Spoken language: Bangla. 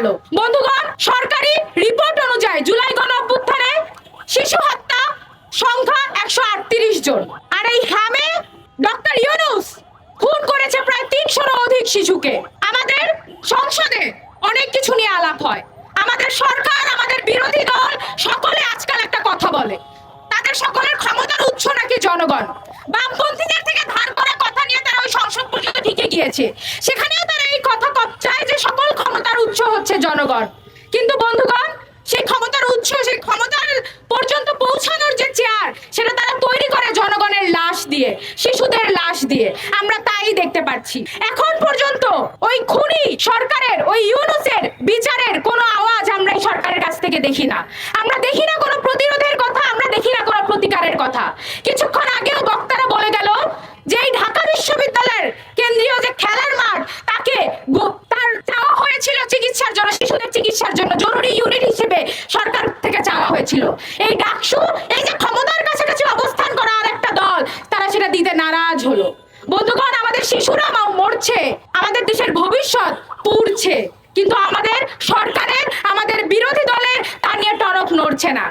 গেল। বন্ধুগণ, সরকারি রিপোর্ট অনুযায়ী জুলাই গণঅভ্যুত্থানে শিশু হত্যা সংখ্যা 138 জন। আর এই হ্যামে ডক্টর ইউনূস খুন করেছে প্রায় 300-রও অধিক শিশুকে। আমাদের সংসদে অনেক কিছু নিয়ে আলাপ হয়, আমাদের সরকার, আমাদের বিরোধী দল সকলে আজকাল একটা কথা বলে, তাদের সকলের ক্ষমতার উৎস নাকি জনগণ। বামপন্থীদের থেকে ধার করা কথা নিয়ে তারা ওই সংসদ পর্যন্ত ঢুকে গিয়েছে, সেখানেও তারা এই কথা চায় যে সকল ক্ষমতার উৎস হচ্ছে জনগণ। কিন্তু বন্ধুগণ, সেই ক্ষমতার উৎস, সেই ক্ষমতার পর্যন্ত পৌঁছানোর যে চেয়ার, সেটা তারা তৈরি করে জনগণের লাশ দিয়ে, শিশুদের লাশ দিয়ে। আমরা তাই দেখতে পাচ্ছি। এখন পর্যন্ত ওই খুনি সরকারের, ওই ইউনূসের বিচারের কোনো আওয়াজ আমরা এই সরকারের কাছ থেকে দেখি না। আমরা দেখি না কোনো প্রতিরোধের কথা, আমরা দেখি না কোনো প্রতিকারের কথা। কিছুক্ষণ আগেও বক্তারা বলে গেল যে এই ঢাকা বিশ্ববিদ্যালয়ের কেন্দ্রীয় যে খেলার মাঠ, তাকে তার চাওয়া হয়েছিল চিকিৎসার জন্য, শিশুদের চিকিৎসার জন্য জরুরি ইউনিট হিসেবে সরকার থেকে চাওয়া হয়েছিল। এই ডাকসু, এই যে ক্ষমতার কাছাকাছি অবস্থান করা আর একটা দল, তারা সেটা দিতে নারাজ হলো। বন্ধুগণ, আমাদের শিশুরা মরছে, আমাদের দেশের ভবিষ্যৎ পুড়ছে, কিন্তু আমাদের সরকারের, আমাদের বিরোধী দলের তা নিয়ে টনক নড়ছে না।